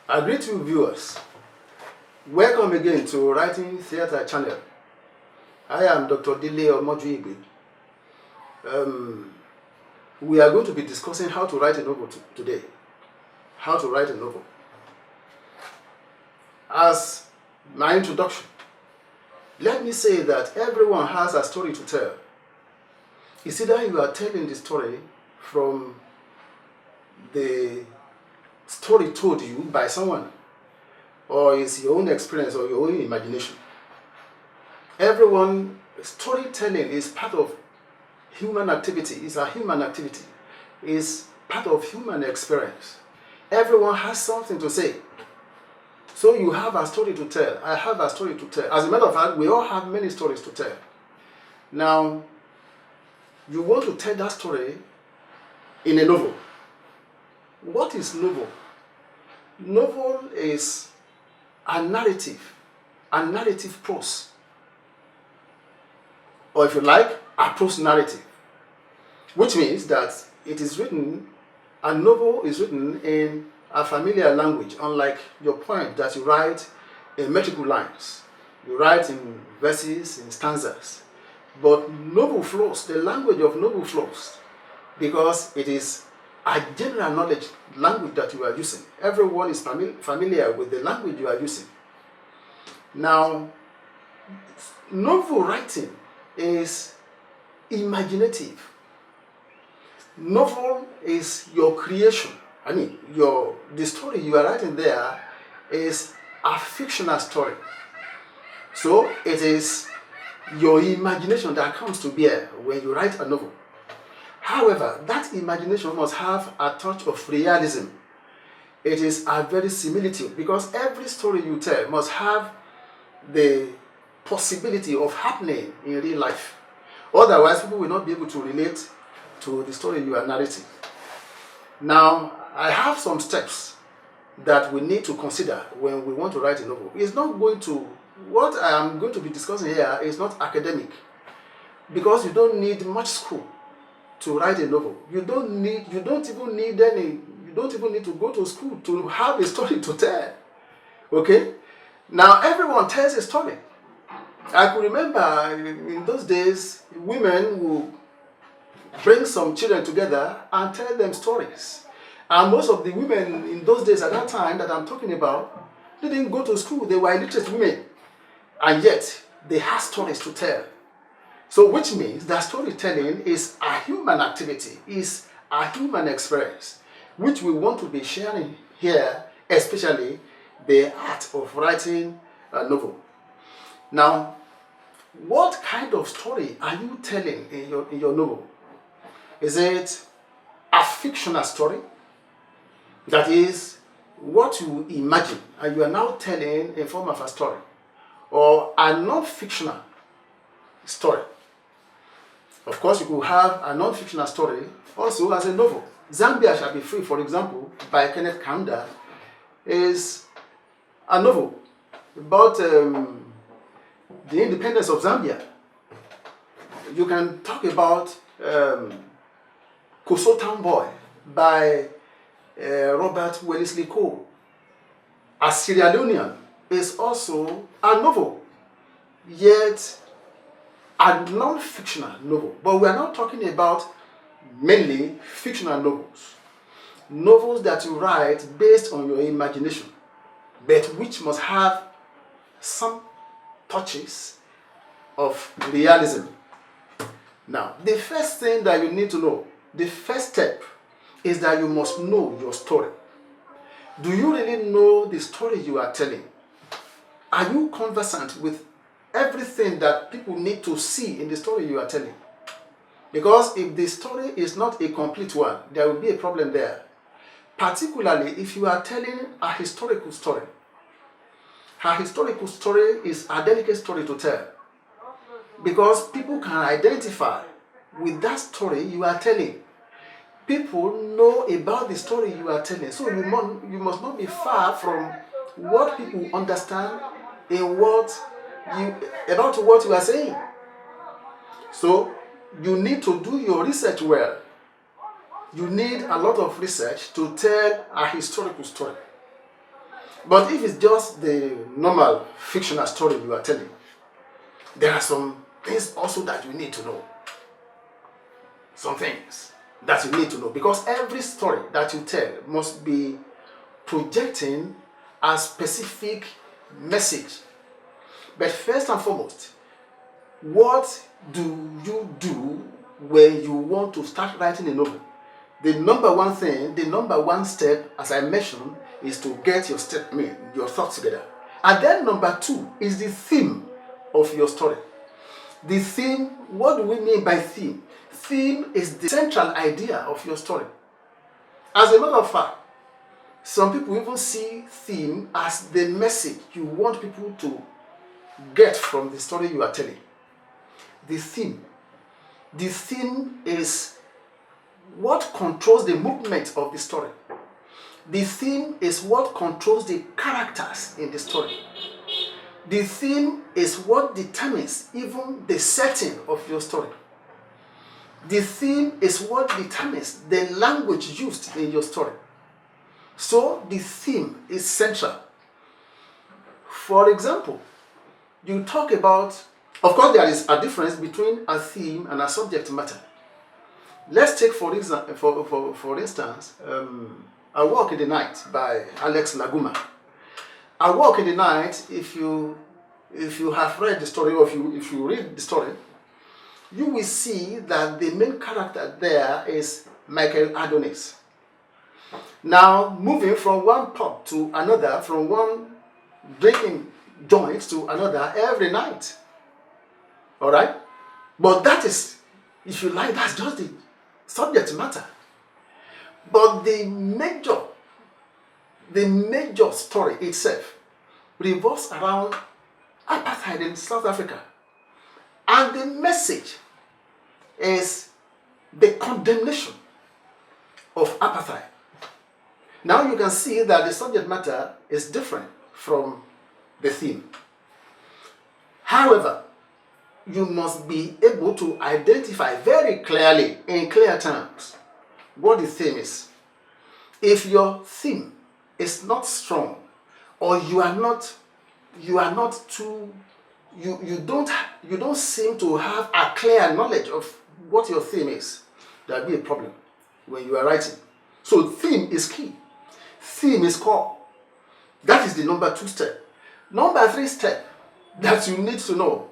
I greet you viewers. Welcome again to Writing Theatre Channel. I am Dr. Dile Omojuigbe. We are going to be discussing how to write a novel today. How to write a novel. As my introduction, let me say that everyone has a story to tell. It's either you are telling the story from the story told you by someone, or it's your own experience or your own imagination. Everyone, storytelling is part of human activity. It's a human activity. It's part of human experience. Everyone has something to say. So you have a story to tell. I have a story to tell. As a matter of fact, we all have many stories to tell. Now, you want to tell that story in a novel. What is novel? Novel is a narrative prose. Or if you like, a prose narrative. Which means that it is written, a novel is written in a familiar language, unlike your poem that you write in metrical lines. You write in verses, in stanzas. But novel flows, the language of novel flows, because it is a general knowledge language that you are using. Everyone is familiar with the language you are using. Now, novel writing is imaginative. Novel is your creation. The story you are writing there is a fictional story. So it is your imagination that comes to bear when you write a novel. However, that imagination must have a touch of realism. It is a very similitude, because every story you tell must have the possibility of happening in real life. Otherwise, people will not be able to relate to the story you are narrating. Now, I have some steps that we need to consider when we want to write a novel. What I am going to be discussing here is not academic, because you don't need much school to write a novel. You don't even need to go to school to have a story to tell. Okay? Now, everyone tells a story. I could remember in those days, women would bring some children together and tell them stories. And most of the women in those days, at that time that I'm talking about, they didn't go to school. They were illiterate women. And yet, they had stories to tell. So which means that storytelling is a human activity, is a human experience, which we want to be sharing here, especially the art of writing a novel. Now, what kind of story are you telling in your novel? Is it a fictional story? That is what you imagine and you are now telling in form of a story, or a non-fictional story. Of course, you could have a non-fictional story also as a novel. Zambia Shall Be Free, for example, by Kenneth Kaunda, is a novel about the independence of Zambia. You can talk about Koso Town Boy by Robert Wellesley Cole. A Sierra Leonean is also a novel, yet a non-fictional novel. But we are not talking about mainly fictional novels. Novels that you write based on your imagination, but which must have some touches of realism. Now, the first thing that you need to know, the first step, is that you must know your story. Do you really know the story you are telling? Are you conversant with everything that people need to see in the story you are telling? Because if the story is not a complete one, there will be a problem there. Particularly if you are telling a historical story. A historical story is a delicate story to tell, because people can identify with that story you are telling. People know about the story you are telling, so you must not be far from what people understand about what you are saying. So you need to do your research well. You need a lot of research to tell a historical story. But if it's just the normal fictional story you are telling, there are some things also that you need to know. Some things that you need to know, because every story that you tell must be projecting a specific message. But first and foremost, what do you do when you want to start writing a novel? The number one thing, the number one step, as I mentioned, is to get your thoughts together. And then number two is the theme of your story. The theme, what do we mean by theme? Theme is the central idea of your story. As a matter of fact, some people even see theme as the message you want people to get from the story you are telling. The theme. The theme is what controls the movement of the story. The theme is what controls the characters in the story. The theme is what determines even the setting of your story. The theme is what determines the language used in your story. So the theme is central. For example, you talk about, of course there is a difference between a theme and a subject matter. Let's take for instance, A Walk in the Night by Alex Laguma. A Walk in the Night, if you have read the story, or if you read the story, you will see that the main character there is Michael Adonis. Now, moving from one pub to another, from one drinking joint to another every night. Alright? But that is, if you like, that's just the subject matter. But the major story itself revolves around apartheid in South Africa. And the message is the condemnation of apartheid. Now you can see that the subject matter is different from the theme. However, you must be able to identify very clearly, in clear terms, what the theme is. If your theme is not strong, or you don't seem to have a clear knowledge of what your theme is, there'll be a problem when you are writing. So theme is key. Theme is core. That is the number 2 step. Number 3 step that you need to know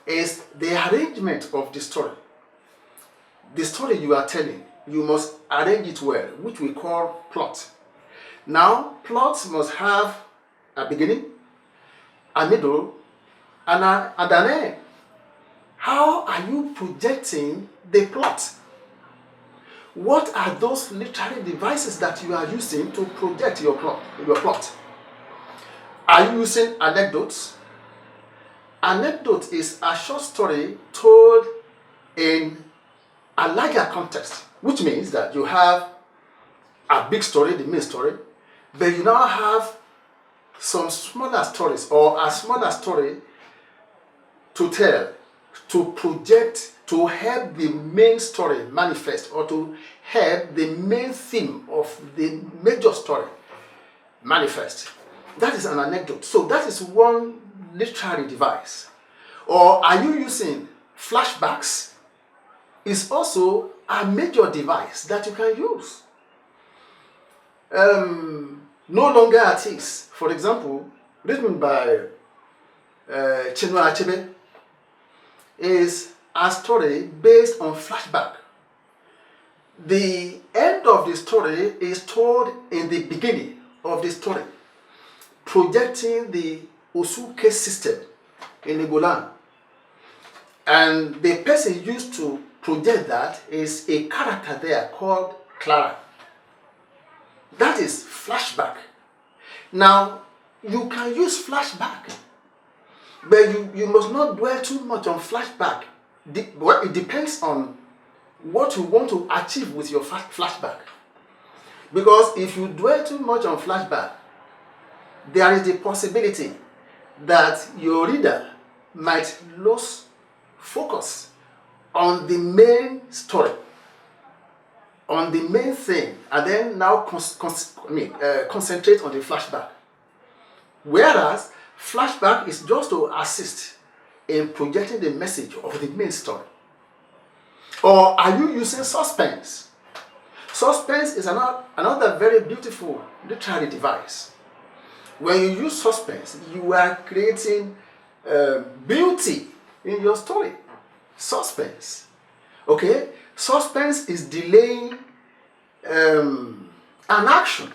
is the arrangement of the story. The story you are telling, you must arrange it well, which we call plot. Now, plots must have a beginning, a middle, and an end. How are you projecting the plot? What are those literary devices that you are using to project your plot? Are you using anecdotes? Anecdote is a short story told in a larger context, which means that you have a big story, the main story, but you now have some smaller stories or a smaller story to tell, to project, to help the main story manifest, or to help the main theme of the major story manifest. That is an anecdote. So that is one literary device. Or are you using flashbacks? It's also a major device that you can use. No Longer Artists, for example, written by Chinua Achebe, is a story based on flashback. The end of the story is told in the beginning of the story, projecting the Osuke system in Igboland. And the person used to project that is a character there called Clara. That is flashback. Now, you can use flashback, but you must not dwell too much on flashback. It depends on what you want to achieve with your flashback. Because if you dwell too much on flashback, there is the possibility that your reader might lose focus on the main story, on the main thing, and then now concentrate on the flashback. Whereas flashback is just to assist in projecting the message of the main story. Or are you using suspense? Suspense is another very beautiful literary device. When you use suspense, you are creating beauty in your story. Suspense. Okay? Suspense is delaying an action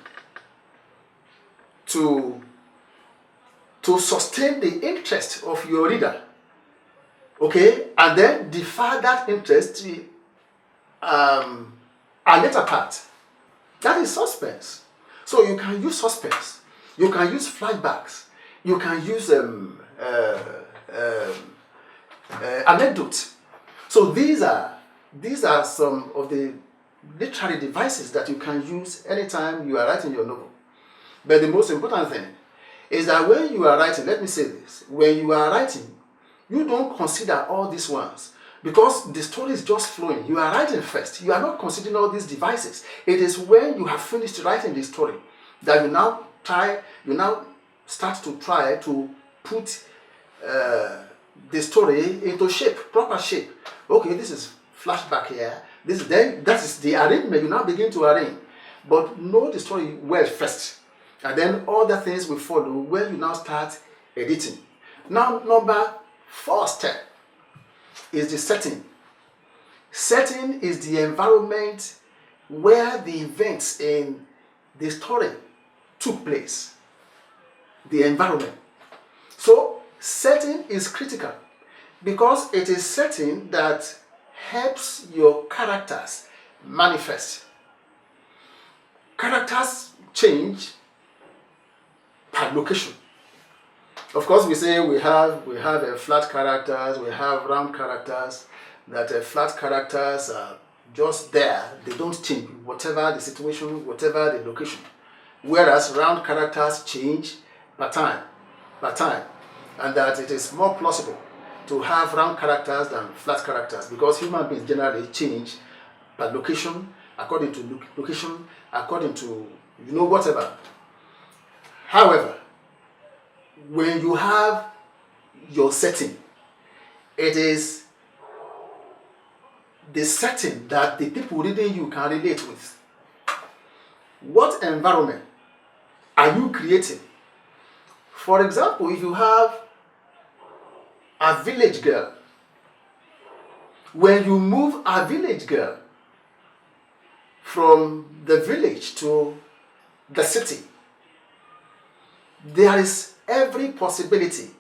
to sustain the interest of your reader. Okay? And then defer that interest to a later part. That is suspense. So you can use suspense. You can use flashbacks. You can use anecdotes. So these are some of the literary devices that you can use anytime you are writing your novel. But the most important thing is that when you are writing, let me say this, when you are writing, you don't consider all these ones because the story is just flowing. You are writing first. You are not considering all these devices. It is when you have finished writing the story that you now start to try to put the story into shape, proper shape. Okay, this is flashback here. That is the arrangement. You now begin to arrange, but know the story well first, and then other things will follow when you now start editing. Now, number 4 step is the setting. Setting is the environment where the events in the story took place. The environment. So, setting is critical because it is setting that helps your characters manifest. Characters change per location. Of course, we say we have flat characters, we have round characters. That flat characters are just there; they don't change, whatever the situation, whatever the location. Whereas round characters change per time, and that it is more plausible to have round characters than flat characters because human beings generally change per location, according to location, according to whatever. However, when you have your setting, it is the setting that the people reading you can relate with. What environment are you creating? For example, if you have a village girl, when you move a village girl from the village to the city, there is every possibility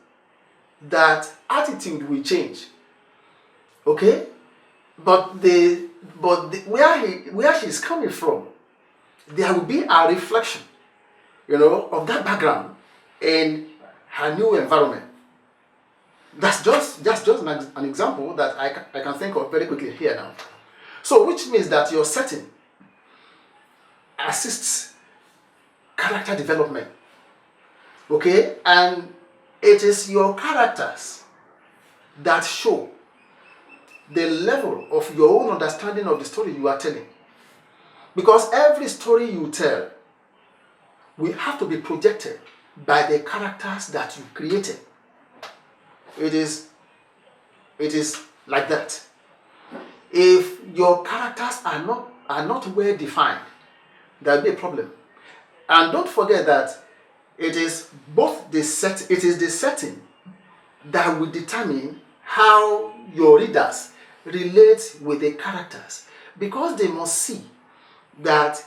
that attitude will change. Okay? But where she's coming from, there will be a reflection, of that background in her new environment. That's just an example that I can think of very quickly here now. So, which means that your setting assists character development. Okay? And it is your characters that show the level of your own understanding of the story you are telling. Because every story you tell will have to be projected by the characters that you created. It is like that. If your characters are not well defined, there will be a problem. And don't forget that it is the setting that will determine how your readers relate with the characters, because they must see that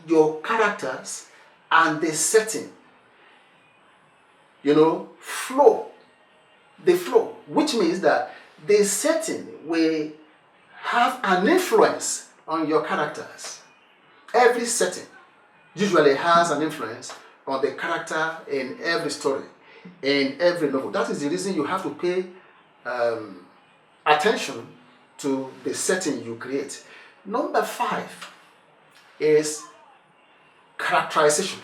your characters and the setting flow, which means that the setting will have an influence on your characters. Every setting usually has an influence on the character in every story, in every novel. That is the reason you have to pay attention to the setting you create. Number 5 is characterization.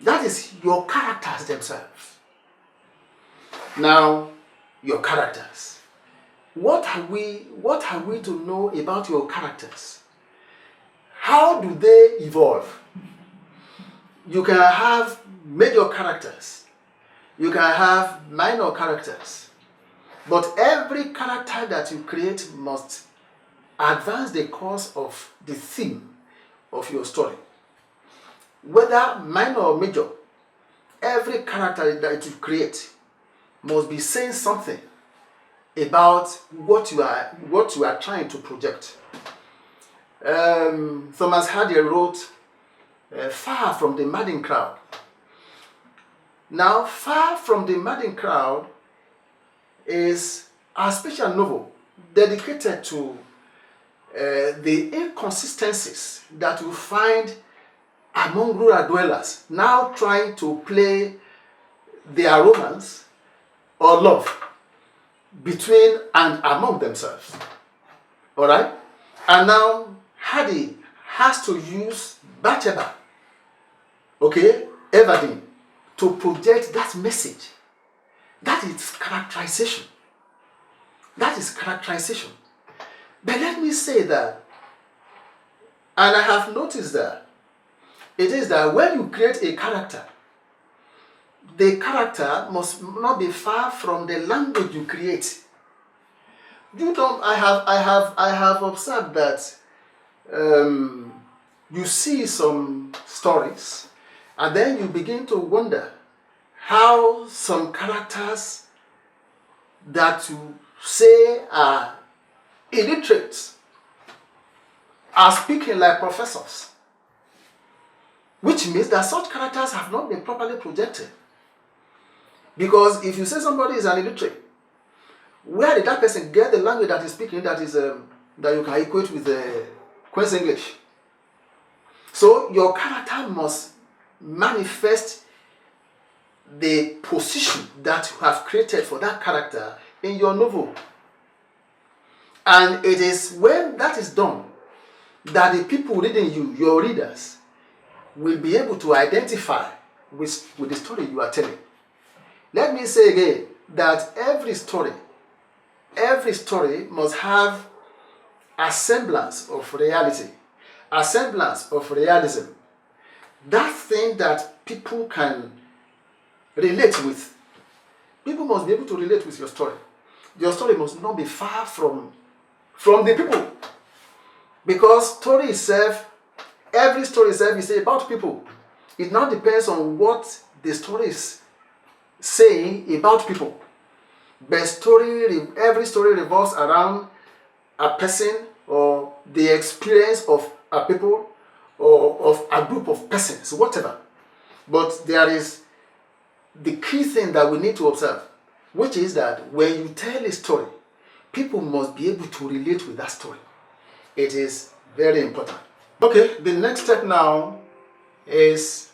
That is your characters themselves. Now, your characters. What are we to know about your characters? How do they evolve? You can have major characters. You can have minor characters. But every character that you create must advance the course of the theme of your story. Whether minor or major, every character that you create must be saying something about what you are trying to project. Thomas Hardy wrote Far from the Madding Crowd. Now, Far from the Madding Crowd is a special novel dedicated to the inconsistencies that you find among rural dwellers now trying to play their romance or love between and among themselves. All right? And now Hardy has to use Bathsheba, okay, Everdeen, to project that message. That is characterization. That is characterization. But let me say that, and I have noticed that, it is that when you create a character, the character must not be far from the language you create. I have observed that you see some stories, and then you begin to wonder how some characters that you say are illiterate are speaking like professors, which means that such characters have not been properly projected. Because if you say somebody is an illiterate, where did that person get the language that he's speaking that is that you can equate with Queen's English? So your character must manifest the position that you have created for that character in your novel. And it is when that is done that the people reading you, your readers, will be able to identify with the story you are telling. Let me say again that every story must have a semblance of reality, a semblance of realism. That thing that people can relate with. People must be able to relate with your story. Your story must not be far from the people. Because every story itself is about people. It now depends on what the story is saying about people. But every story revolves around a person or the experience of a people or of a group of persons, whatever. But there is the key thing that we need to observe, which is that when you tell a story, people must be able to relate with that story. It is very important. Okay, the next step now is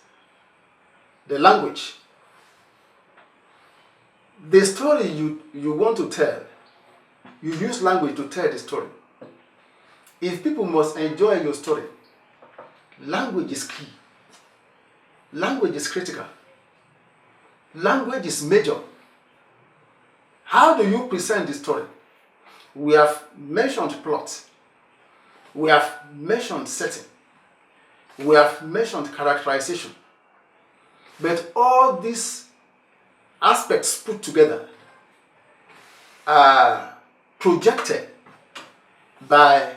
the language. The story you want to tell, you use language to tell the story. If people must enjoy your story, language is key. Language is critical. Language is major. How do you present the story? We have mentioned plot. We have mentioned setting. We have mentioned characterization. But all these aspects put together are projected by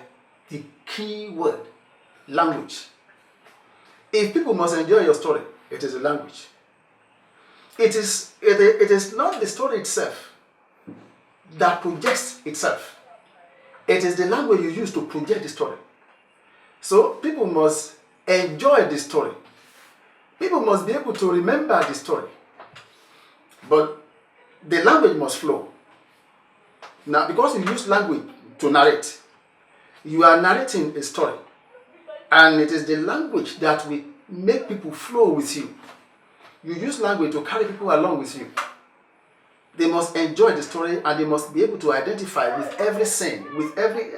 the key word, language. If people must enjoy your story, it is a language. It is not the story itself that projects itself. It is the language you use to project the story. So people must enjoy the story. People must be able to remember the story. But the language must flow. Now, because you use language to narrate, you are narrating a story. And it is the language that will make people flow with you. You use language to carry people along with you. They must enjoy the story and they must be able to identify with every scene, with every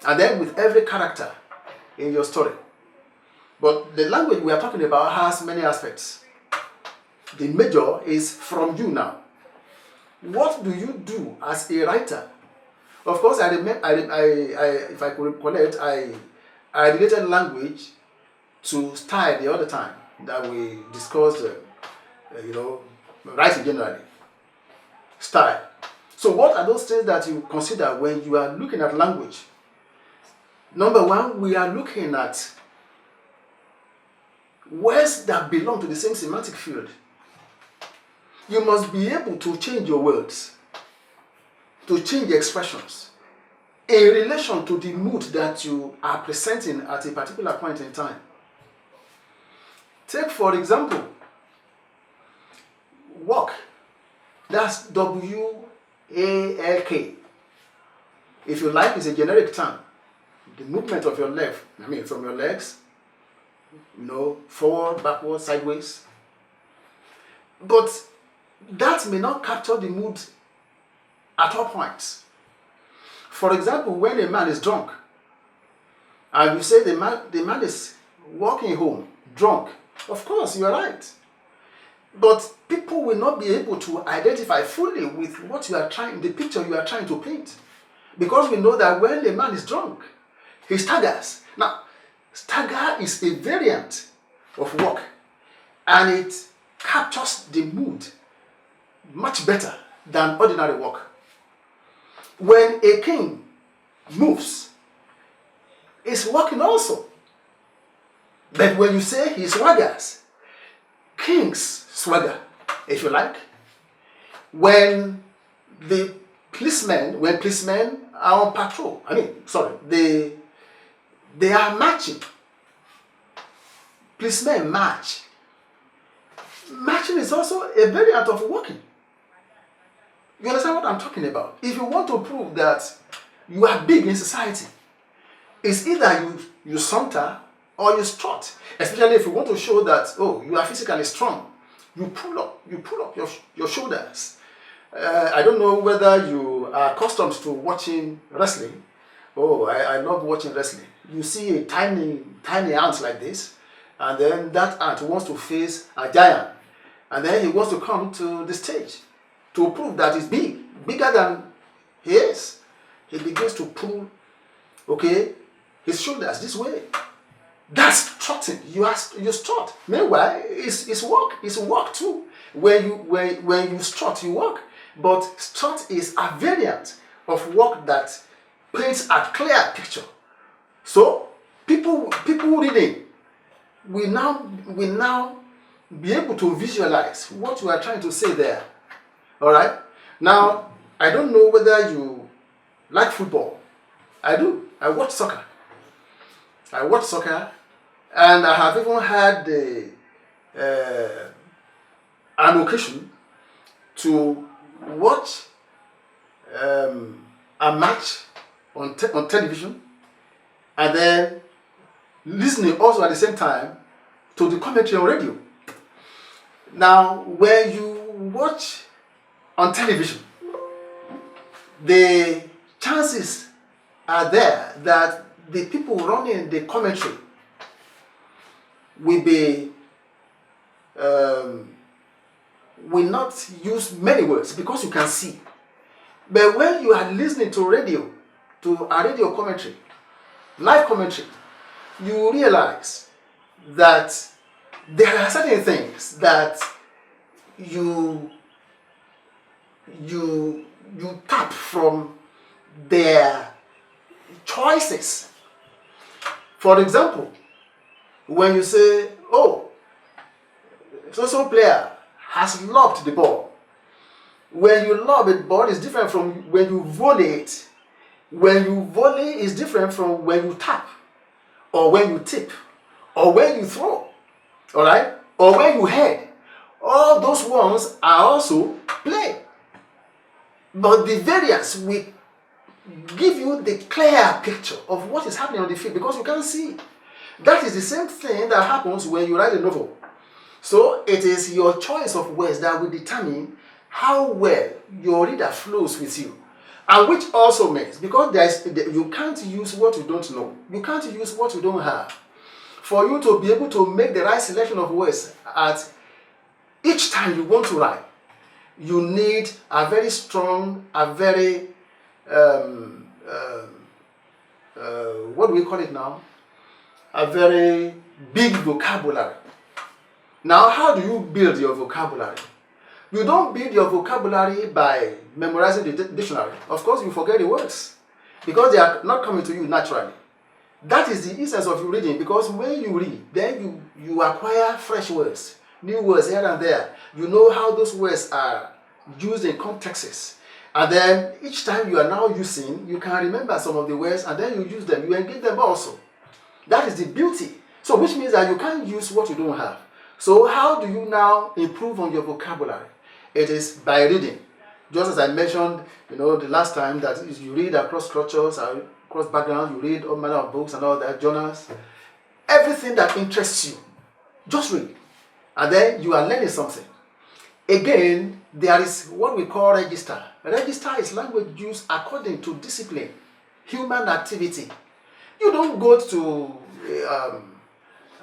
and then with every character in your story. But the language we are talking about has many aspects. The major is from you now. What do you do as a writer? Of course, if I could recollect, I related language to style the other time. that we discussed, writing generally, style. So what are those things that you consider when you are looking at language? Number one, we are looking at words that belong to the same semantic field. You must be able to change your words, to change expressions in relation to the mood that you are presenting at a particular point in time. Take, for example, walk. That's W-A-L-K. If you like, it's a generic term. The movement of your leg, from your legs, forward, backward, sideways. But that may not capture the mood at all points. For example, when a man is drunk, and you say the man is walking home drunk, of course you are right. But people will not be able to identify fully with what you are trying, the picture you are trying to paint. Because we know that when a man is drunk, he staggers. Now, stagger is a variant of walk, and it captures the mood much better than ordinary walk. When a king moves, he's walking also. But when you say he swaggers, kings swagger, if you like. When policemen are on patrol, they are marching. Policemen march. Marching is also a variant of walking. You understand what I'm talking about? If you want to prove that you are big in society, it's either you saunter or you strut. Especially if you want to show that, you are physically strong. You pull up your shoulders. I don't know whether you are accustomed to watching wrestling. I love watching wrestling. You see a tiny ant like this, and then that ant wants to face a giant, and then he wants to come to the stage to prove that he's bigger than he is. He begins to pull, his shoulders this way. That's strutting. You strut. Meanwhile, it's walk too. When you strut, you walk. But strut is a variant of walk that paints a clear picture. So people reading will now be able to visualize what you are trying to say there. All right. Now, I don't know whether you like football. I do. I watch soccer, and I have even had an occasion to watch a match on television, and then listening also at the same time to the commentary on radio. Now, when you watch on television, the chances are there that the people running the commentary will not use many words because you can see. But when you are listening to a radio commentary, live commentary, you realize that there are certain things that you tap from their choices. For example, when you say, so player has lobbed the ball. When you lob a ball is different from when you volley it. When you volley is different from when you tap, or when you tip, or when you throw, all right, or when you head. All those ones are also play. But the variance will give you the clear picture of what is happening on the field because you can't see. That is the same thing that happens when you write a novel. So it is your choice of words that will determine how well your reader flows with you. And which also means, because you can't use what you don't know. You can't use what you don't have. For you to be able to make the right selection of words at each time you want to write, you need a very strong, what do we call it now? A very big vocabulary. Now, how do you build your vocabulary? You don't build your vocabulary by memorizing the dictionary. Of course, you forget the words because they are not coming to you naturally. That is the essence of you reading, because when you read, then you acquire fresh words, new words here and there. You know how those words are used in contexts. And then each time you are now using, you can remember some of the words and then you use them, you engage them also. That is the beauty. So which means that you can't use what you don't have. So how do you now improve on your vocabulary? It is by reading. Just as I mentioned, the last time, that is, you read across cultures, across backgrounds, you read all manner of books and all that, journals. Everything that interests you, just read. And then you are learning something. Again, there is what we call register. Register is language used according to discipline, human activity. You don't go to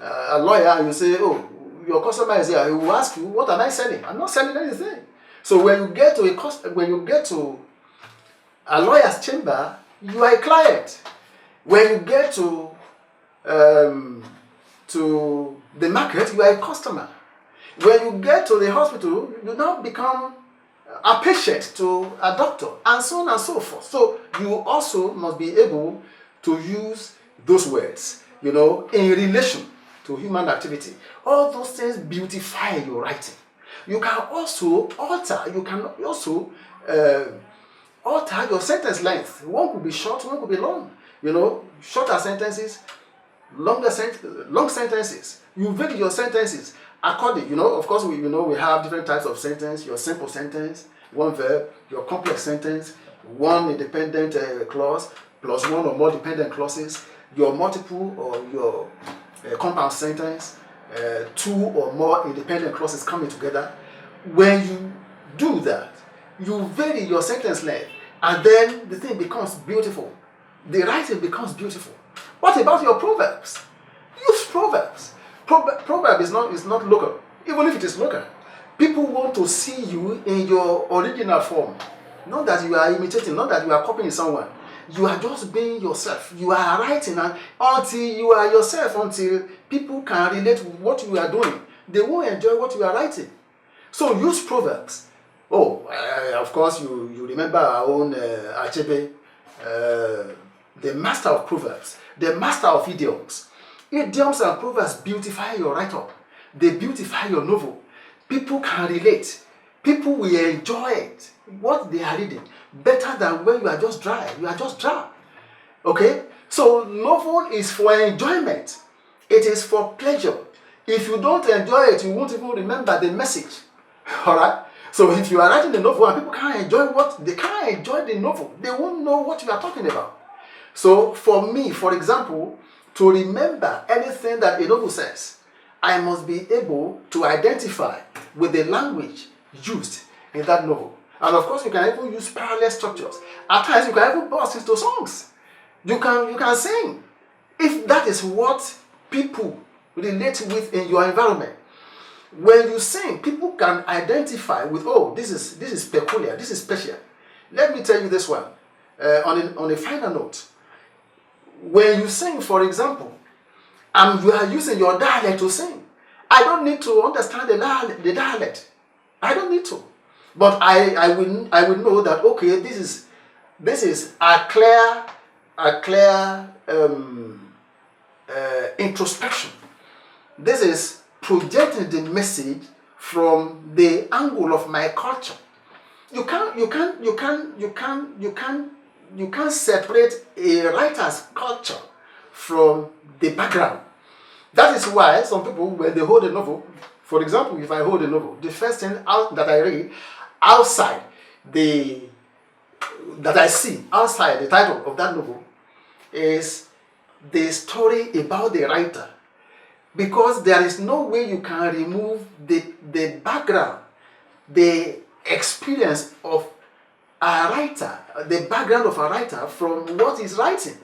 a lawyer and you say, oh, your customer is here. He will ask you, what am I selling? I'm not selling anything. So when you get to a lawyer's chamber, you are a client. When you get to the market, you are a customer. When you get to the hospital, you now become a patient to a doctor, and so on and so forth. So you also must be able to use those words, in relation to human activity. All those things beautify your writing. You can also alter your sentence length. One could be short, one could be long. Shorter sentences, long sentences. You vary your sentences according, of course, we have different types of sentence. Your simple sentence, one verb. Your complex sentence, one independent clause plus one or more dependent clauses. Your multiple or your compound sentence, two or more independent clauses coming together. When you do that, you vary your sentence length, and then the thing becomes beautiful. The writing becomes beautiful. What about your proverbs? Use proverbs. Proverb is not local. Even if it is local, people want to see you in your original form. Not that you are imitating, not that you are copying someone. You are just being yourself. You are writing, and until you are yourself, until people can relate with what you are doing, they won't enjoy what you are writing. So use proverbs. Of course, you remember our own Achebe, the master of proverbs, the master of idioms. Idioms and proverbs beautify your write-up. They beautify your novel. People can relate. People will enjoy it, what they are reading, better than when you are just dry. You are just dry. Okay? So novel is for enjoyment. It is for pleasure. If you don't enjoy it, you won't even remember the message. Alright? So if you are writing a novel and people can't enjoy the novel, they won't know what you are talking about. So for me, for example, to remember anything that a novel says, I must be able to identify with the language used in that novel. And of course, you can even use parallel structures. At times, you can even burst into songs. You can sing. If that is what people relate with in your environment. When you sing, people can identify with, this is peculiar, this is special. Let me tell you this one, on a final note. When you sing, for example, and you are using your dialect to sing, I don't need to understand the dialect. I don't need to. But I will know that, okay, this is a clear introspection. This is projecting the message from the angle of my culture. You can't separate a writer's culture from the background. That is why some people, when they hold a novel, for example, if I hold a novel, the first thing that I read outside that I see outside the title of that novel is the story about the writer. Because there is no way you can remove the background, the experience of a writer, the background of a writer from what he's writing.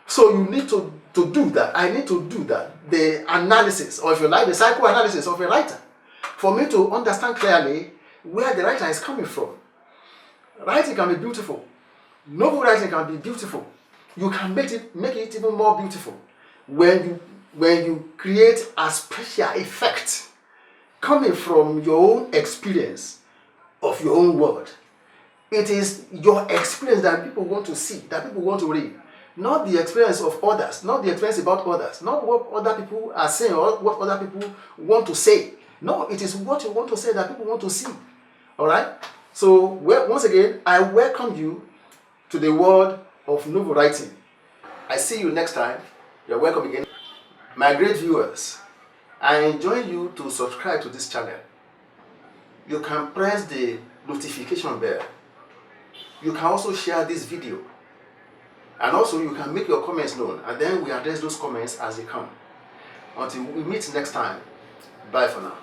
So you need to do that. I need to do that. The analysis, or if you like, the psychoanalysis of a writer, for me to understand clearly where the writer is coming from. Writing can be beautiful. Novel writing can be beautiful. You can make it even more beautiful when you create a special effect coming from your own experience of your own word. It is your experience that people want to see, that people want to read. Not the experience of others, not the experience about others, not what other people are saying or what other people want to say. No, it is what you want to say that people want to see. Alright? So, once again, I welcome you to the world of novel writing. I see you next time. You're welcome again. My great viewers, I enjoin you to subscribe to this channel. You can press the notification bell. You can also share this video. And also you can make your comments known, and then we address those comments as they come. Until we meet next time, bye for now.